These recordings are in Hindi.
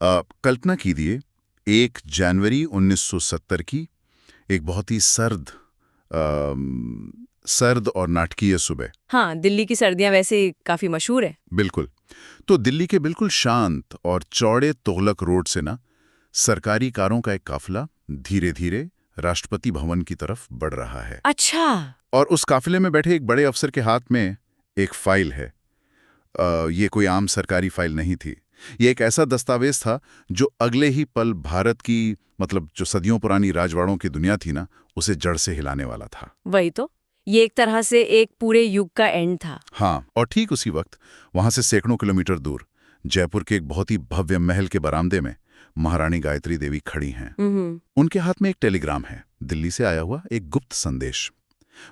कल्पना कीजिए 1 जनवरी 1970 की एक बहुत ही सर्द और नाटकीय सुबह। हाँ, दिल्ली की सर्दियां वैसे काफी मशहूर है। बिल्कुल। तो दिल्ली के बिल्कुल शांत और चौड़े तुगलक रोड से ना सरकारी कारों का एक काफिला धीरे धीरे राष्ट्रपति भवन की तरफ बढ़ रहा है। अच्छा। और उस काफिले में बैठे एक बड़े अफसर के हाथ में एक फाइल है। ये कोई आम सरकारी फाइल नहीं थी। ये एक ऐसा दस्तावेज था जो अगले ही पल भारत की मतलब जो सदियों पुरानी राजवाड़ों की दुनिया थी ना, उसे जड़ से हिलाने वाला था। वही तो, ये एक तरह से एक पूरे युग का एंड था। हाँ, और ठीक उसी वक्त वहां से सैकड़ों किलोमीटर दूर जयपुर के एक बहुत ही भव्य महल के बरामदे में महारानी गायत्री देवी खड़ी हैं। उनके हाथ में एक टेलीग्राम है, दिल्ली से आया हुआ एक गुप्त संदेश।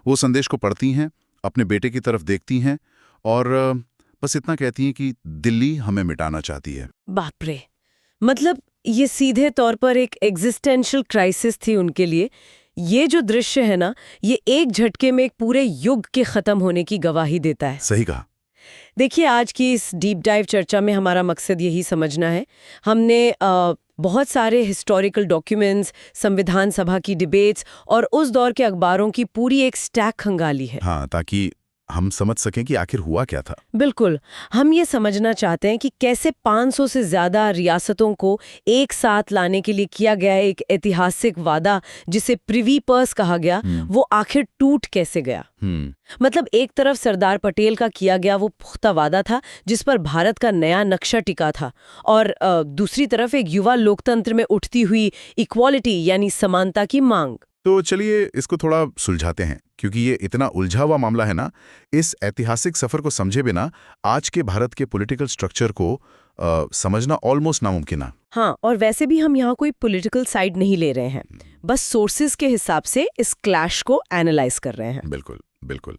वो संदेश को पढ़ती हैं, अपने बेटे की तरफ देखती हैं और बस इतना कहती हैं कि दिल्ली हमें मिटाना चाहती है। बाप रे, मतलब ये सीधे तौर पर एक एग्जिस्टेंशियल क्राइसिस थी उनके लिए। ये जो दृश्य है ना, ये एक झटके में एक पूरे युग के खत्म होने की गवाही देता है। सही कहा। देखिए, आज की इस डीप डाइव चर्चा में हमारा मकसद यही समझना है। हमने बहुत सारे हिस्टोरिकल डॉक्यूमेंट्स, संविधान सभा की डिबेट्स और उस दौर के अखबारों की पूरी एक स्टैक खंगाली है। हाँ, ताकि हम समझ सकें कि आखिर हुआ क्या था। बिल्कुल, हम ये समझना चाहते हैं कि कैसे 500 से ज्यादा रियासतों को एक साथ लाने के लिए किया गया एक ऐतिहासिक वादा, जिसे प्रिवी पर्स कहा गया, वो आखिर टूट कैसे गया। मतलब एक तरफ सरदार पटेल का किया गया वो पुख्ता वादा था जिस पर भारत का नया नक्शा टिका था, और दूसरी तरफ एक युवा लोकतंत्र में उठती हुई इक्वालिटी यानी समानता की मांग। तो चलिए इसको थोड़ा सुलझाते हैं, क्योंकि ये इतना उलझा हुआ मामला है ना। इस ऐतिहासिक सफर को समझे बिना आज के भारत के पॉलिटिकल स्ट्रक्चर को समझना ऑलमोस्ट नामुमकिन है। हाँ, और वैसे भी हम यहाँ कोई पॉलिटिकल साइड नहीं ले रहे हैं, बस सोर्सेज के हिसाब से इस क्लैश को एनालाइज कर रहे हैं। बिल्कुल बिल्कुल।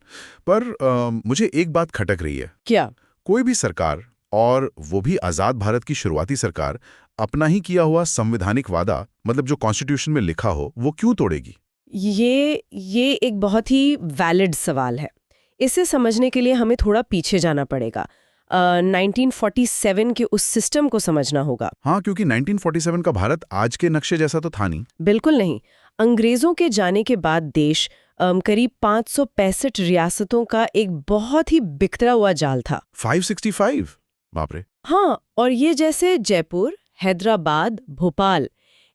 पर मुझे एक बात खटक रही है। क्या? कोई भी सरकार, और वो भी आजाद भारत की शुरुआती सरकार, अपना ही किया हुआ संवैधानिक वादा, मतलब जो कॉन्स्टिट्यूशन में लिखा हो, वो क्यों तोड़ेगी? ये एक बहुत ही वैलिड सवाल है। इसे समझने के लिए हमें थोड़ा पीछे जाना पड़ेगा। 1947 के उस सिस्टम को समझना होगा। हाँ, क्योंकि 1947 का भारत आज के नक्शे जैसा तो था नहीं। बिल्कुल नहीं। अंग्रेजों के जाने के बाद देश करीब 565 रियासतों का एक बहुत ही बिखरा हुआ जाल था। 565? बाप रे। हाँ, और ये जैसे जयपुर, हैदराबाद, भोपाल,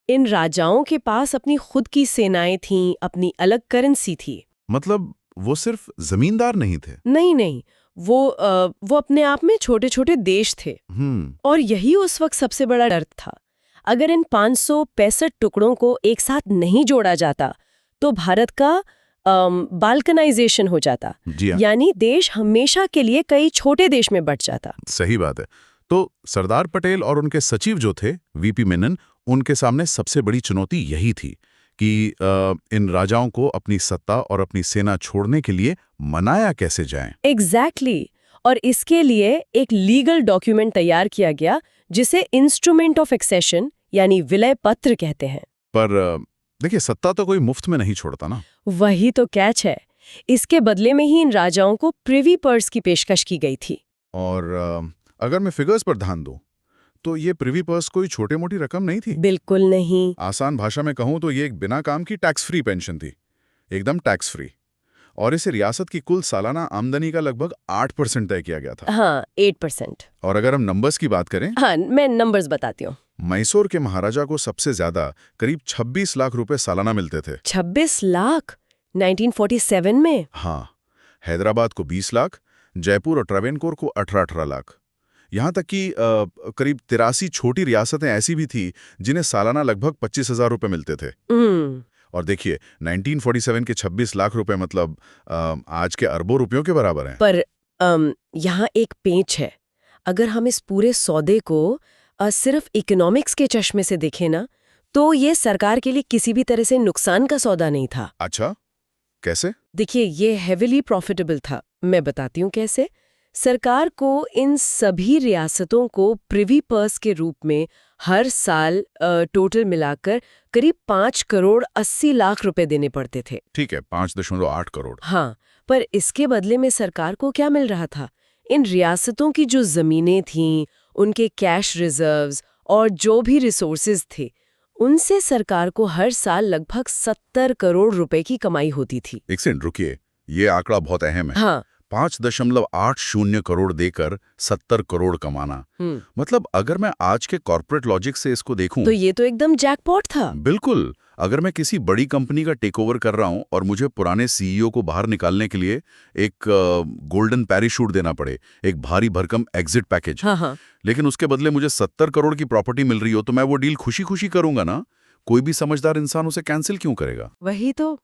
इन राजाओं के पास अपनी खुद की सेनाएं थीं, अपनी अलग करेंसी थी। मतलब वो सिर्फ जमींदार नहीं थे? नहीं, वो अपने आप में छोटे छोटे देश थे। और यही उस वक्त सबसे बड़ा डर था। अगर इन 565 टुकड़ों को एक साथ नहीं जोड़ा जाता तो भारत का बाल्कनाइजेशन हो जाता। यानी देश हमेशा के लिए कई छोटे देश में बंट जाता। सही बात है। तो सरदार पटेल और उनके सचिव जो थे वीपी मेनन, उनके सामने सबसे बड़ी चुनौती यही थी कि इन राजाओं को अपनी सत्ता और अपनी सेना छोड़ने के लिए मनाया कैसे जाए। एग्जैक्टली। और इसके लिए एक लीगल डॉक्यूमेंट तैयार किया गया जिसे इंस्ट्रूमेंट ऑफ एक्सेशन यानी विलय पत्र कहते हैं। पर देखिए, सत्ता तो कोई मुफ्त में नहीं छोड़ता ना। वही तो कैच है। इसके बदले में ही इन राजाओं को प्रिवी पर्स की पेशकश की गई थी। और अगर मैं फिगर्स पर ध्यान दूं तो ये प्रिवी पर्स कोई छोटे मोटी रकम नहीं थी। बिल्कुल नहीं। आसान भाषा में कहूं तो ये एक बिना काम की टैक्स फ्री पेंशन थी, एकदम टैक्स फ्री। और इसे रियासत की कुल सालाना आमदनी का लगभग 8% तय किया गया था। हाँ, 8%। और अगर हम नंबर्स की बात करें, हाँ, मैं नंबर्स बताती हूँ। मैसूर के महाराजा को सबसे ज्यादा करीब 26 लाख रुपए सालाना मिलते थे। 26 लाख 1947 में? हाँ। हैदराबाद को 20 लाख, जयपुर और ट्रावेनकोर को 18-18 लाख। यहाँ तक कि करीब 83 छोटी रियासतें ऐसी भी थी जिन्हें सालाना लगभग 25,000 रुपए मिलते थे। और देखिए, 1947 के 26 लाख रुपए मतलब आज के अरबों रुपयों के बराबर हैं। पर यहाँ एक पेंच है। अगर हम इस पूरे सौदे को सिर्फ इकोनॉमिक्स के चश्मे से देखें ना, तो ये सरकार के लिए किसी भी तरह से नुकसान का सौदा नहीं था। अच्छा, कैसे? देखिए, ये हेविली प्रॉफिटेबल था। मैं बताती हूँ कैसे। सरकार को इन सभी रियासतों को प्रिवी पर्स के रूप में हर साल टोटल मिलाकर करीब 5 करोड़ 80 लाख रुपए देने पड़ते थे। ठीक है, 5.8 करोड़। हाँ, पर इसके बदले में सरकार को क्या मिल रहा था? इन रियासतों की जो जमीनें थीं, उनके कैश रिजर्व्स और जो भी रिसोर्सेज थे उनसे सरकार को हर साल लगभग 70 करोड़ रुपए की कमाई होती थी। एक सेकंड रुकिए, ये आंकड़ा बहुत अहम है। हाँ। 5.80 करोड़ देकर 70 करोड़ कमाना, मतलब अगर मैं आज के कॉर्पोरेट लॉजिक से इसको देखूं तो ये तो एकदम जैकपॉट था। बिल्कुल। अगर मैं किसी बड़ी कंपनी का टेक ओवर कर रहा हूं और मुझे पुराने सीईओ को बाहर निकालने के लिए एक गोल्डन पैराशूट देना पड़े, एक भारी भरकम एग्जिट पैकेज, हाँ। लेकिन उसके बदले मुझे 70 करोड़ की प्रॉपर्टी मिल रही हो, तो मैं वो डील खुशी खुशी करूंगा ना। कोई भी समझदार इंसान उसे कैंसिल क्यों करेगा? वही तो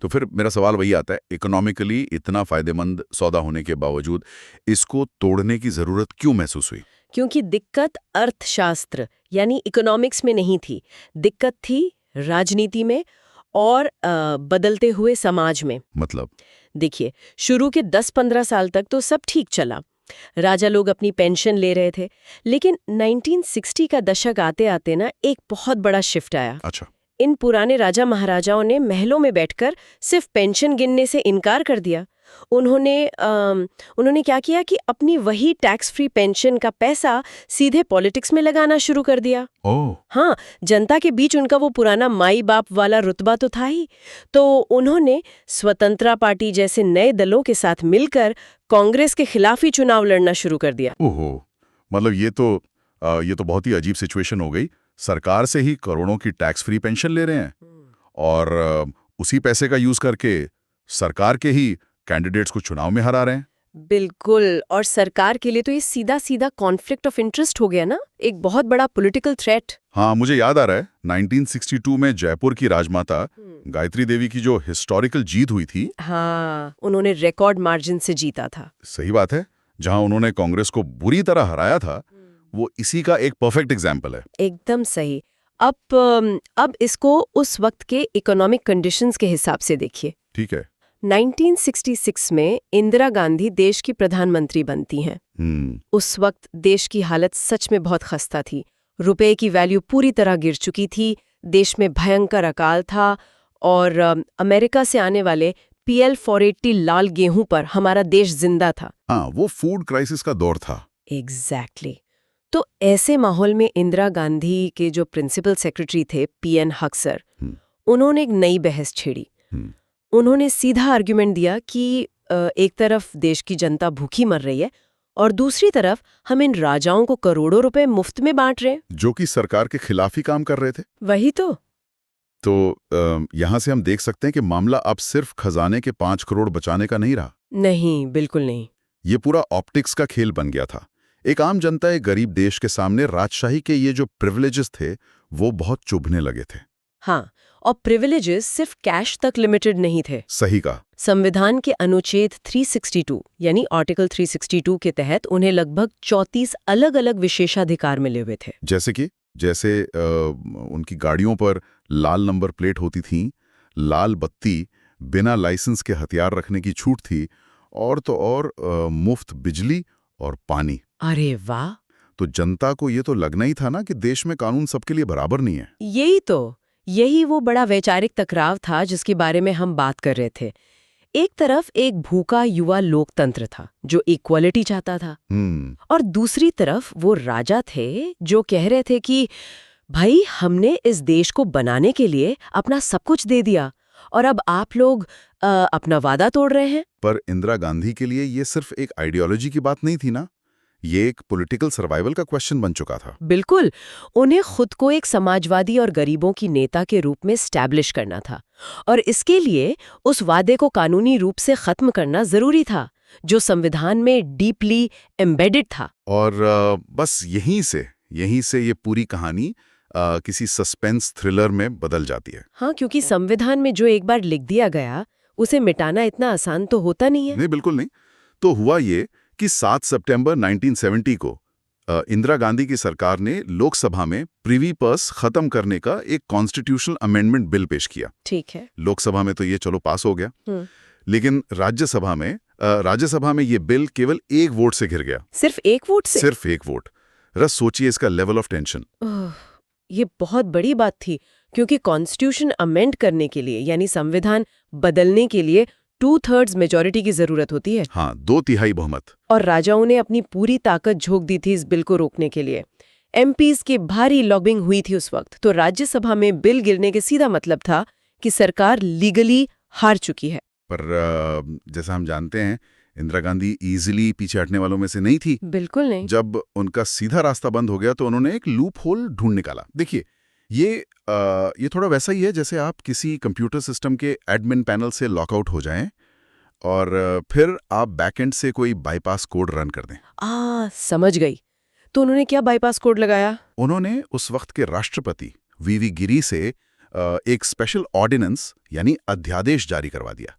फिर मेरा सवाल वही आता है, इकोनॉमिकली इतना फायदेमंद सौदा होने के बावजूद इसको तोड़ने की जरूरत क्यों महसूस हुई? क्योंकि दिक्कत अर्थशास्त्र यानी इकोनॉमिक्स में नहीं थी, दिक्कत थी राजनीति में और बदलते हुए समाज में। मतलब? देखिए, शुरू के 10-15 साल तक तो सब ठीक चला, राजा लोग अपनी पेंशन ले रहे थे, लेकिन 1960 का दशक आते आते ना एक बहुत बड़ा शिफ्ट आया। अच्छा। इन पुराने राजा महाराजाओं ने महलों में बैठकर सिर्फ पेंशन गिनने से इनकार कर दिया। उन्होंने क्या किया कि अपनी वही टैक्स फ्री पेंशन का पैसा सीधे पॉलिटिक्स में लगाना शुरू कर दिया। ओह। हाँ, जनता के बीच उनका वो पुराना माई बाप वाला रुतबा तो था ही, तो उन्होंने स्वतंत्रा पार्टी जैसे नए दलों के साथ मिलकर कांग्रेस के खिलाफ ही चुनाव लड़ना शुरू कर दिया। ओहो, मतलब ये तो बहुत ही अजीब सिचुएशन हो गई। सरकार से ही करोड़ों की टैक्स फ्री पेंशन ले रहे हैं और उसी पैसे का यूज करके सरकार के ही कैंडिडेट्स को चुनाव में हरा रहे हैं। बिल्कुल, और सरकार के लिए तो ये सीधा सीधा कॉन्फ्लिक्ट ऑफ इंटरेस्ट हो गया ना, एक बहुत बड़ा पॉलिटिकल थ्रेट। हाँ, मुझे याद आ रहा है 1962 में जयपुर की राजमाता गायत्री देवी की जो हिस्टोरिकल जीत हुई थी। हाँ, उन्होंने रिकॉर्ड मार्जिन से जीता था। सही बात है, जहां उन्होंने कांग्रेस को बुरी तरह हराया था, वो इसी का एक परफेक्ट एग्जाम्पल है। एकदम सही। अब इसको उस वक्त के इकोनॉमिक कंडीशंस के हिसाब से देखिए। ठीक है। 1966 में इंदिरा गांधी देश की प्रधानमंत्री बनती हैं। उस वक्त देश की हालत सच में बहुत खस्ता थी। रुपए की वैल्यू पूरी तरह गिर चुकी थी, देश में भयंकर अकाल था और अमेरिका से आने वाले PL 480 लाल गेहूं पर हमारा देश जिंदा था। हाँ, वो फूड क्राइसिस का दौर था। एग्जैक्टली। तो ऐसे माहौल में इंदिरा गांधी के जो प्रिंसिपल सेक्रेटरी थे PN हक्सर, उन्होंने एक नई बहस छेड़ी। उन्होंने सीधा आर्ग्यूमेंट दिया कि एक तरफ देश की जनता भूखी मर रही है और दूसरी तरफ हम इन राजाओं को करोड़ों रुपए मुफ्त में बांट रहे हैं, जो कि सरकार के खिलाफ ही काम कर रहे थे। वही तो यहां से हम देख सकते हैं कि मामला अब सिर्फ खजाने के 5 करोड़ बचाने का नहीं रहा। नहीं, बिल्कुल नहीं। ये पूरा ऑप्टिक्स का खेल बन गया था। एक आम जनता, एक गरीब देश के सामने राजशाही के ये जो प्रिविलेजेस थे वो बहुत चुभने लगे थे। हाँ, और प्रिविलेजेस सिर्फ कैश तक लिमिटेड नहीं थे। सही कहा। संविधान के अनुच्छेद 362 यानी आर्टिकल 362 के तहत उन्हें लगभग 34 अलग-अलग विशेषाधिकार मिले हुए थे। जैसे उनकी गाड़ियों पर लाल नंबर प्लेट होती थी, लाल बत्ती, बिना लाइसेंस के हथियार रखने की छूट थी, और तो और मुफ्त बिजली और पानी। अरे वाह! तो जनता को ये तो लगना ही था ना कि देश में कानून सबके लिए बराबर नहीं है। यही वो बड़ा वैचारिक टकराव था जिसके बारे में हम बात कर रहे थे। एक तरफ एक भूखा युवा लोकतंत्र था जो इक्वालिटी चाहता था, और दूसरी तरफ वो राजा थे जो कह रहे थे कि भाई, हमने इस देश को बनाने के लिए अपना सब कुछ दे दिया और अब आप लोग अपना वादा तोड़ रहे हैं। पर इंदिरा गांधी के लिए ये सिर्फ एक आइडियोलॉजी की बात नहीं थी ना, ये एक पॉलिटिकल सर्वाइवल का क्वेश्चन बन चुका था। बिल्कुल, उन्हें खुद को एक समाजवादी और गरीबों की नेता के रूप में स्टैब्लिश करना था, और इसके लिए उस वादे को कानूनी रूप से खत्म करना जरूरी था जो संविधान में डीपली एम्बेडेड था। और बस यहीं से ये पूरी कहानी किसी सस्पेंस थ्रिलर में बदल जाती है। हाँ, क्योंकि संविधान में जो एक बार लिख दिया गया उसे मिटाना इतना आसान तो होता नहीं है। नहीं, बिल्कुल नहीं। तो हुआ ये कि 7 सितंबर 1970 को इंदिरा गांधी की सरकार ने लोकसभा में प्रिवी पर्स खत्म करने का एक कॉन्स्टिट्यूशनल अमेंडमेंट बिल पेश किया। ठीक है। लोकसभा में तो ये चलो पास हो गया, लेकिन राज्यसभा में ये बिल केवल एक वोट से गिर गया। सिर्फ एक वोट से? सिर्फ एक वोट। रस सोचिए इसका लेवल ऑफ टेंशन। ये बहुत बड़ी बात थी, क्योंकि कॉन्स्टिट्यूशन अमेंड करने के लिए यानी संविधान बदलने के लिए 2/3 मेजॉरिटी की जरूरत होती है। हाँ, 2/3 बहुमत। और राजाओं ने अपनी पूरी ताकत झोंक दी थी इस बिल को रोकने के लिए। एमपीज की भारी लॉबिंग हुई थी उस वक्त, तो राज्यसभा में बिल गिरने के सीधा मतलब था कि सरकार लीगली हार चुकी है। पर जैसा हम जानते हैं, इंदिरा गांधी इजीली पीछे हटने वालों में से नहीं थी। बिल्कुल नहीं। जब उनका सीधा रास्ता बंद हो गया तो उन्होंने एक लूप होल ढूंढ निकाला। देखिए, ये थोड़ा वैसा ही है जैसे आप किसी कंप्यूटर सिस्टम के एडमिन पैनल से लॉकआउट हो जाएं और फिर आप बैकएंड से कोई बाईपास कोड रन कर दें। समझ गई। तो उन्होंने क्या बाईपास कोड लगाया? उन्होंने उस वक्त के राष्ट्रपति वीवी गिरी से एक स्पेशल ऑर्डिनेंस यानी अध्यादेश जारी करवा दिया।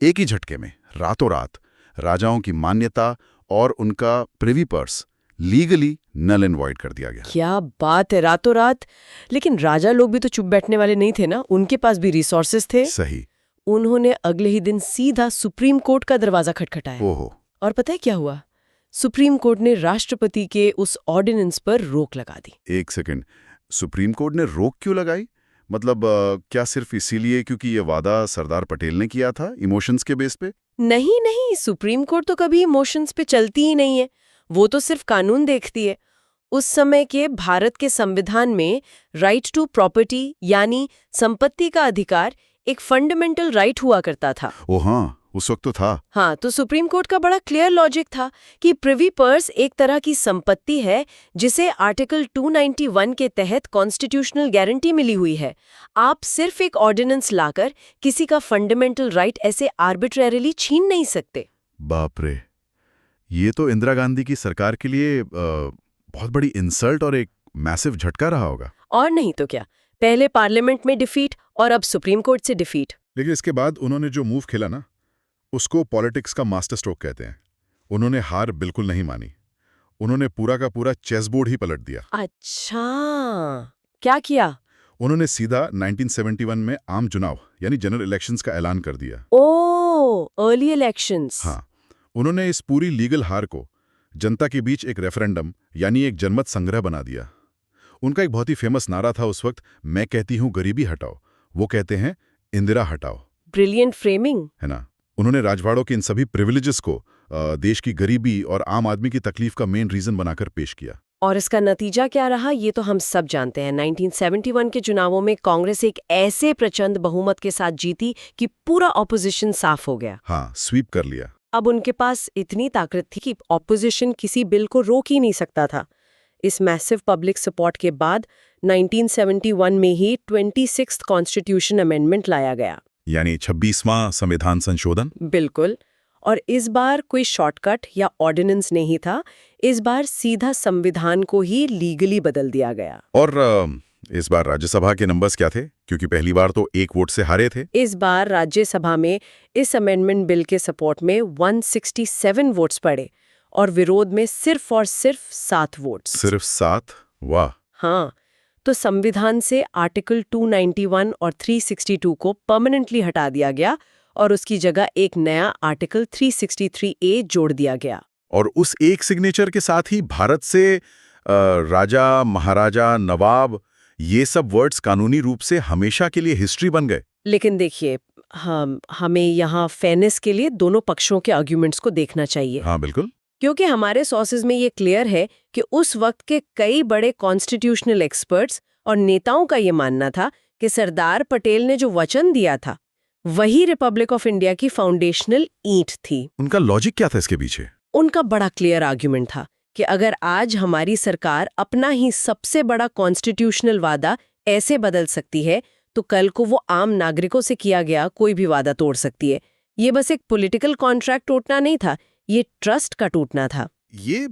एक ही झटके में रातों रात राजाओं की मान्यता और उनका privy purse legally null and void कर दिया गया। क्या बात है, रातों रात! लेकिन राजा लोग भी तो चुप बैठने वाले नहीं थे ना, उनके पास भी रिसोर्सेज थे। सही। उन्होंने अगले ही दिन सीधा सुप्रीम कोर्ट का दरवाजा खटखटाया। ओहो। और पता है क्या हुआ? सुप्रीम कोर्ट ने राष्ट्रपति के उस ऑर्डिनेंस पर रोक लगा दी। एक सेकंड, सुप्रीम कोर्ट ने रोक क्यों लगाई? मतलब क्या सिर्फ इसीलिए क्योंकि ये वादा सरदार पटेल ने किया था, इमोशंस के बेस पे? नहीं नहीं, सुप्रीम कोर्ट तो कभी इमोशंस पे चलती ही नहीं है, वो तो सिर्फ कानून देखती है। उस समय के भारत के संविधान में राइट टू प्रॉपर्टी यानी संपत्ति का अधिकार एक फंडामेंटल राइट हुआ करता था। ओ हाँ, उस वक्त तो था। हाँ, तो सुप्रीम कोर्ट का बड़ा क्लियर लॉजिक था कि प्रिवी पर्स एक तरह की संपत्ति है जिसे आर्टिकल 291 के तहत कॉन्स्टिट्यूशनल गारंटी मिली हुई है। आप सिर्फ एक ऑर्डिनेंस लाकर किसी का फंडामेंटल राइट ऐसे आर्बिट्रेरिली छीन नहीं सकते। बाप रे, ये तो इंदिरा गांधी की सरकार के लिए बहुत बड़ी इंसल्ट और एक मैसिव झटका रहा होगा। और नहीं तो क्या, पहले पार्लियामेंट में डिफीट और अब सुप्रीम कोर्ट से डिफीट। लेकिन इसके बाद उन्होंने जो मूव खेला ना, उसको पॉलिटिक्स का मास्टर स्ट्रोक कहते हैं। उन्होंने हार बिल्कुल नहीं मानी, उन्होंने पूरा का पूरा चेस बोर्ड ही पलट दिया। अच्छा, क्या किया? उन्होंने सीधा 1971 में आम चुनाव यानी जनरल इलेक्शंस का ऐलान कर दिया। Early elections. हाँ, उन्होंने इस पूरी लीगल हार को जनता के बीच एक रेफरेंडम यानी एक जनमत संग्रह बना दिया। उनका एक बहुत ही फेमस नारा था उस वक्त, मैं कहती हूँ गरीबी हटाओ, वो कहते हैं इंदिरा हटाओ। ब्रिलियंट फ्रेमिंग है ना। उन्होंने राजवाड़ों के इन सभी प्रिविलेजेस को देश की गरीबी और आम आदमी की तकलीफ का मेन रीजन बनाकर पेश किया। और इसका नतीजा क्या रहा, ये तो हम सब जानते हैं। 1971 के चुनावों में कांग्रेस एक ऐसे प्रचंड बहुमत के साथ जीती कि पूरा ऑपोजिशन साफ हो गया। हाँ, स्वीप कर लिया। अब उनके पास इतनी ताकत थी कि ऑपोजिशन किसी बिल को रोक ही नहीं सकता था। इस मैसिव पब्लिक सपोर्ट के बाद 1971 में ही 26th कॉन्स्टिट्यूशन अमेंडमेंट लाया गया, यानी 26वां संविधान संशोधन। बिल्कुल। और इस बार कोई शॉर्टकट या ऑर्डिनेंस नहीं था, इस बार सीधा संविधान को ही लीगली बदल दिया गया। और इस बार राज्यसभा के नंबर्स क्या थे? क्योंकि पहली बार तो एक वोट से हारे थे। इस बार राज्यसभा में इस अमेंडमेंट बिल के सपोर्ट में 167 वोट्स पड़े और विरोध में सिर्फ और सिर्फ 7 वोट्स। सिर्फ 7? वाह। हाँ, तो संविधान से आर्टिकल 291 और 362 को परमानेंटली हटा दिया गया और उसकी जगह एक नया आर्टिकल 363A जोड़ दिया गया। और उस एक सिग्नेचर के साथ ही भारत से राजा, महाराजा, नवाब, ये सब वर्ड्स कानूनी रूप से हमेशा के लिए हिस्ट्री बन गए। लेकिन देखिए, हमें यहाँ फेयरनेस के लिए दोनों पक्षों के आर्ग्यूमेंट्स को देखना चाहिए। हाँ बिल्कुल। क्योंकि हमारे सोर्सेज में ये क्लियर है कि उस वक्त के कई बड़े कॉन्स्टिट्यूशनल एक्सपर्ट्स और नेताओं का ये मानना था कि सरदार पटेल ने जो वचन दिया था वही रिपब्लिक ऑफ इंडिया की फाउंडेशनल ईंट थी। उनका लॉजिक क्या था इसके पीछे? उनका बड़ा क्लियर आर्ग्यूमेंट था कि अगर आज हमारी सरकार अपना ही सबसे बड़ा कॉन्स्टिट्यूशनल वादा ऐसे बदल सकती है तो कल को वो आम नागरिकों से किया गया कोई भी वादा तोड़ सकती है। ये बस एक पॉलिटिकल कॉन्ट्रैक्ट टूटना नहीं था, ये ट्रस्ट का टूटना था। ये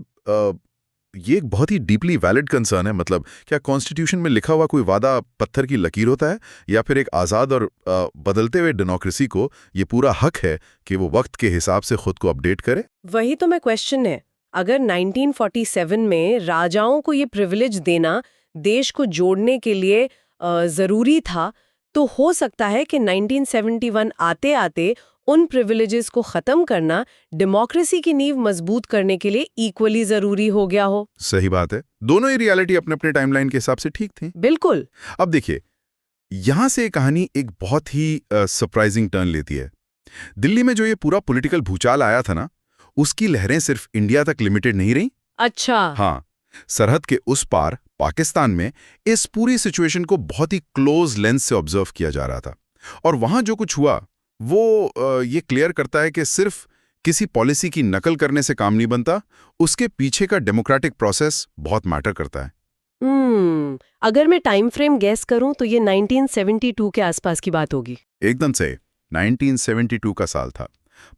एक बहुत ही डीपली वैलिड कंसर्न है। मतलब क्या कॉन्स्टिट्यूशन में लिखा हुआ कोई वादा पत्थर की लकीर होता है, या फिर एक आज़ाद और बदलते हुए डेमोक्रेसी को ये पूरा हक है कि वो वक्त के हिसाब से खुद को अपडेट करे? वही तो मैं क्वेश्चन है। अगर 1947 में राजाओं को ये प्रिविलेज देना देश को जोड़ने के लिए ज़रूरी था, तो हो सकता है कि 1971 आते आते उन प्रिविलेजेस को खत्म करना डेमोक्रेसी की नींव मजबूत करने के लिए इक्वली जरूरी हो गया हो। सही बात है। दोनों ही रियलिटी अपने अपने टाइमलाइन के हिसाब से ठीक थी। बिल्कुल। अब देखिए, यहां से कहानी एक बहुत ही सरप्राइजिंग टर्न लेती है। दिल्ली में जो ये पूरा पॉलिटिकल भूचाल आया था ना, उसकी लहरें सिर्फ इंडिया तक लिमिटेड नहीं रही। अच्छा। हाँ, सरहद के उस पार पाकिस्तान में इस पूरी सिचुएशन को बहुत ही क्लोज लेंस से ऑब्जर्व किया जा रहा था। और वहां जो कुछ हुआ वो ये क्लियर करता है कि सिर्फ किसी पॉलिसी की नकल करने से काम नहीं बनता, उसके पीछे का डेमोक्रेटिक प्रोसेस बहुत मैटर करता है। अगर मैं टाइम फ्रेम गेस करूं तो ये 1972 के आसपास की बात होगी। एकदम से 1972 का साल था।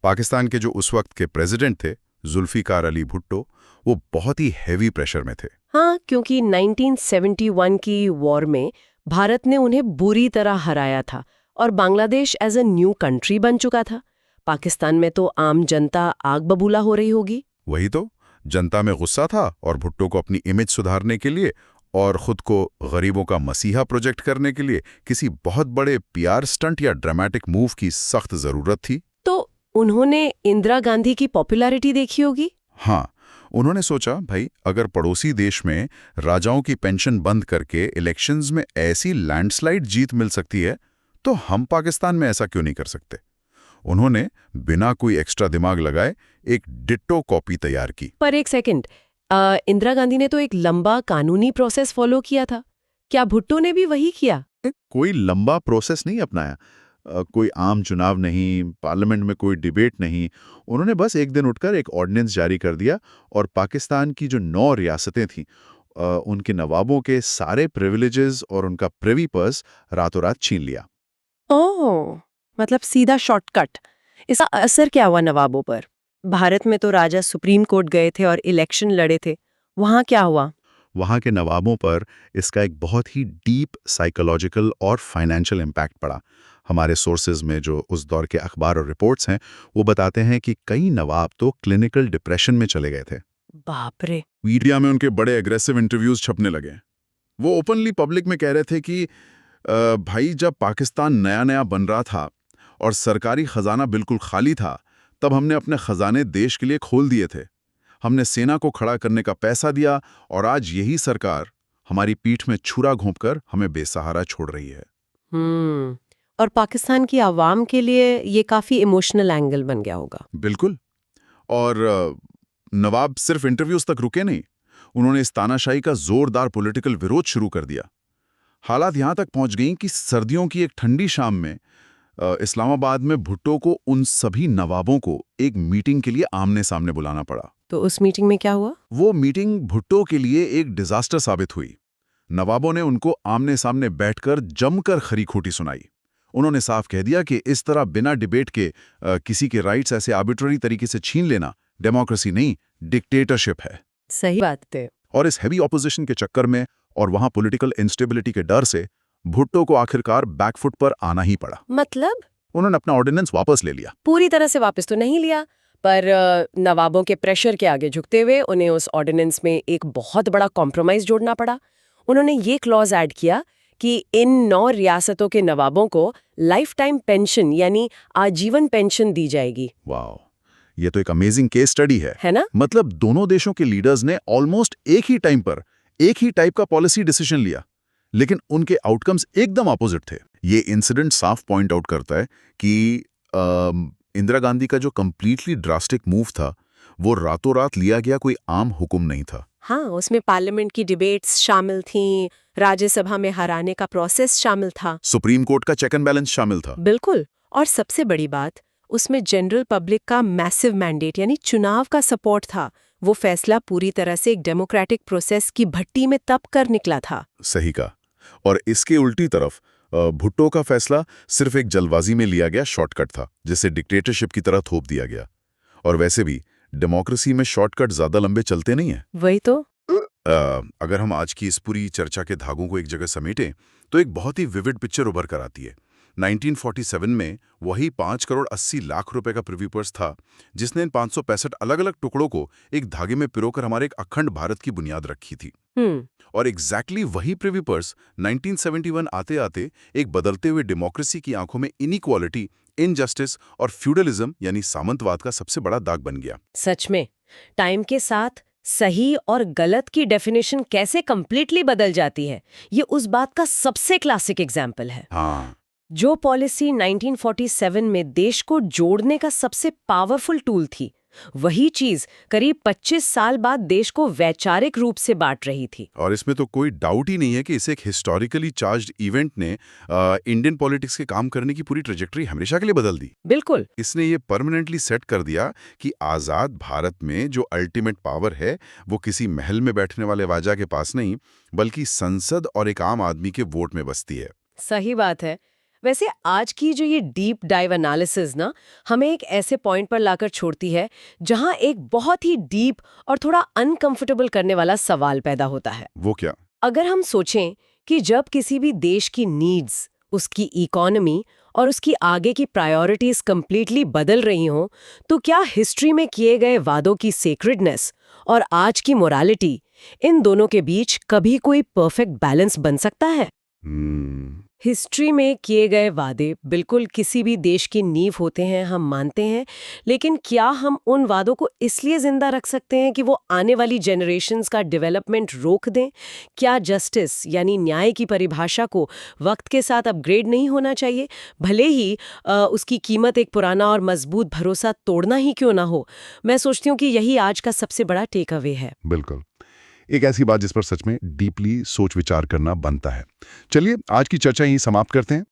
पाकिस्तान के जो उस वक्त के प्रेसिडेंट थे जुल्फिकार अली भुट्टो, वो बहुत ही हैवी प्रेशर में थे। हाँ, क्योंकि 1971 की वॉर में भारत ने उन्हें बुरी तरह हराया था और Bangladesh as a new country बन चुका था। पाकिस्तान में तो आम जनता आग बबूला हो रही होगी। वही तो, जनता में गुस्सा था और भुट्टो को अपनी इमेज सुधारने के लिए और खुद को गरीबों का मसीहा प्रोजेक्ट करने के लिए किसी बहुत बड़े पीआर स्टंट या ड्रामेटिक मूव की सख्त जरूरत थी। तो उन्होंने इंदिरा गांधी की पॉपुलैरिटी देखी होगी। हाँ, उन्होंने सोचा भाई अगर पड़ोसी देश में राजाओं की पेंशन बंद करके इलेक्शंस में ऐसी लैंडस्लाइड जीत मिल सकती है तो हम पाकिस्तान में ऐसा क्यों नहीं कर सकते। उन्होंने बिना कोई एक्स्ट्रा दिमाग लगाए एक डिट्टो कॉपी तैयार की। पर एक सेकंड, इंदिरा गांधी ने तो एक लंबा कानूनी प्रोसेस फॉलो किया था, क्या भुट्टो ने भी वही किया? कोई लंबा प्रोसेस नहीं अपनाया, कोई आम चुनाव नहीं, पार्लियामेंट में कोई डिबेट नहीं। उन्होंने बस एक दिन उठकर एक ऑर्डिनेंस जारी कर दिया और पाकिस्तान की जो 9 रियासतें थीं उनके नवाबों के सारे प्रिविलेजेस और उनका प्रिवी पर्स रातों रात छीन लिया। ओह, मतलब सीधा शॉर्टकट। इसका असर क्या हुआ नवाबों पर? भारत में तो राजा सुप्रीम कोर्ट गए थे और इलेक्शन लड़े थे, वहां क्या हुआ? वहाँ के नवाबों पर इसका एक बहुत ही डीप साइकोलॉजिकल और फाइनेंशियल इम्पैक्ट पड़ा। हमारे सोर्सेज में जो उस दौर के अखबार और रिपोर्ट्स हैं वो बताते हैं कि कई नवाब तो क्लिनिकल डिप्रेशन में चले गए थे। बाप रे। मीडिया में उनके बड़े एग्रेसिव इंटरव्यूज छपने लगे। वो ओपनली पब्लिक में कह रहे थे कि भाई जब पाकिस्तान नया नया बन रहा था और सरकारी खजाना बिल्कुल खाली था तब हमने अपने खजाने देश के लिए खोल दिए थे। हमने सेना को खड़ा करने का पैसा दिया और आज यही सरकार हमारी पीठ में छुरा घोंपकर हमें बेसहारा छोड़ रही है। और पाकिस्तान की आवाम के लिए ये काफी इमोशनल एंगल बन गया होगा। बिल्कुल। और नवाब सिर्फ इंटरव्यूज तक रुके नहीं, उन्होंने इस तानाशाही का जोरदार पॉलिटिकल विरोध शुरू कर दिया। हालात यहां तक पहुंच गईं कि सर्दियों की एक ठंडी शाम में इस्लामाबाद में भुट्टो को उन सभी नवाबों को एक मीटिंग के लिए आमने सामने बुलाना पड़ा। तो उस मीटिंग में क्या हुआ? वो मीटिंग भुट्टो के लिए एक डिजास्टर साबित हुई। नवाबों ने उनको आमने सामने बैठकर जमकर खरी खोटी सुनाई। उन्होंने साफ कह दिया कि इस तरह बिना डिबेट के किसी के राइट्स ऐसे आर्बिट्ररी तरीके से छीन लेना डेमोक्रेसी नहीं, डिक्टेटरशिप है। सही बात है। और इस हैवी ऑपोजिशन के चक्कर में और वहां पॉलिटिकल इंस्टेबिलिटी के डर से भुट्टो को आखिरकार बैकफुट पर आना ही पड़ा। मतलब उन्होंने अपना ऑर्डिनेंस वापस ले लिया। पूरी तरह से वापस तो नहीं लिया, पर नवाबों के प्रेशर के आगे झुकते हुए उन्हें उस ऑर्डिनेंस में एक बहुत बड़ा कॉम्प्रोमाइज जोड़ना पड़ा। उन्होंने ये क्लॉज ऐड किया कि इन 9 रियासतों के नवाबों को लाइफ टाइम पेंशन यानी आजीवन पेंशन दी जाएगी। वाह, ये तो एक अमेजिंग केस स्टडी है ना? मतलब दोनों देशों के लीडर्स ने ऑलमोस्ट एक ही टाइम पर एक ही टाइप का पॉलिसी डिसीजन लिया, लेकिन उनके आउटकम्स एकदम ऑपोजिट थे। ये इंसिडेंट साफ पॉइंट आउट करता है कि इंदिरा गांधी का जो कंप्लीटली ड्रास्टिक मूव था वो रातों रात लिया गया कोई आम हुक्म नहीं था। हाँ, उसमें पार्लियामेंट की डिबेट्स शामिल थीं, राज्यसभा में हराने का प्रोसेस शामिल था, सुप्रीम कोर्ट का चेक एंड बैलेंस शामिल था। बिल्कुल। और सबसे बड़ी बात, उसमें जनरल पब्लिक का मैसिव मैंडेट यानी चुनाव का सपोर्ट था। वो फैसला पूरी तरह से एक डेमोक्रेटिक प्रोसेस की भट्टी में तप कर निकला था। सही कहा। और इसके उल्टी तरफ भुट्टो का फैसला सिर्फ एक जल्दबाजी में लिया गया शॉर्टकट था, जिसे डिक्टेटरशिप की तरह थोप दिया गया। और वैसे भी डेमोक्रेसी में शॉर्टकट ज्यादा लंबे चलते नहीं है। वही तो। अगर हम आज की इस पूरी चर्चा के धागों को एक जगह समेटें तो एक बहुत ही विविड पिक्चर उभर कर आती है। 1947 में वही 5 करोड़ 80 लाख रुपए का प्रिवी पर्स था जिसने इन 565 अलग अलग टुकड़ों को एक धागे में पिरोकर हमारे एक अखंड भारत की बुनियाद रखी थी। और एग्जैक्टली वही प्रिवी पर्स 1971 आते आते एक बदलते हुए डेमोक्रेसी की आंखों में इनइक्वालिटी, इनजस्टिस और फ्यूडलिज्म यानी सामंतवाद का सबसे बड़ा दाग बन गया। सच में टाइम के साथ सही और गलत की डेफिनेशन कैसे कंप्लीटली बदल जाती है, ये उस बात का सबसे क्लासिक एग्जाम्पल है। हाँ, जो पॉलिसी 1947 में देश को जोड़ने का सबसे पावरफुल टूल थी, वही चीज करीब 25 साल बाद देश को वैचारिक रूप से बांट रही थी। और इसमें तो कोई डाउट ही नहीं है कि इसे एक हिस्टोरिकली चार्ज्ड इवेंट ने इंडियन पॉलिटिक्स के काम करने की पूरी ट्रेजेक्टरी हमेशा के लिए बदल दी। बिल्कुल। इसने ये परमानेंटली सेट कर दिया कि आज़ाद भारत में जो अल्टीमेट पावर है वो किसी महल में बैठने वाले राजा के पास नहीं, बल्कि संसद और एक आम आदमी के वोट में बसती है। सही बात है। वैसे आज की जो ये डीप डाइव एनालिसिस ना हमें एक ऐसे पॉइंट पर लाकर छोड़ती है जहां एक बहुत ही डीप और थोड़ा अनकंफर्टेबल करने वाला सवाल पैदा होता है। वो क्या? अगर हम सोचें कि जब किसी भी देश की नीड्स, उसकी इकोनॉमी और उसकी आगे की प्रायोरिटीज कंप्लीटली बदल रही हों, तो क्या हिस्ट्री में किए गए वादों की सेक्रेडनेस और आज की मोरालिटी, इन दोनों के बीच कभी कोई परफेक्ट बैलेंस बन सकता है? हिस्ट्री में किए गए वादे बिल्कुल किसी भी देश की नींव होते हैं, हम मानते हैं, लेकिन क्या हम उन वादों को इसलिए जिंदा रख सकते हैं कि वो आने वाली जनरेशन्स का डेवलपमेंट रोक दें? क्या जस्टिस यानी न्याय की परिभाषा को वक्त के साथ अपग्रेड नहीं होना चाहिए, भले ही उसकी कीमत एक पुराना और मजबूत भरोसा तोड़ना ही क्यों ना हो? मैं सोचती हूँ कि यही आज का सबसे बड़ा टेक अवे है। बिल्कुल, एक ऐसी बात जिस पर सच में डीपली सोच विचार करना बनता है। चलिए आज की चर्चा यहीं समाप्त करते हैं।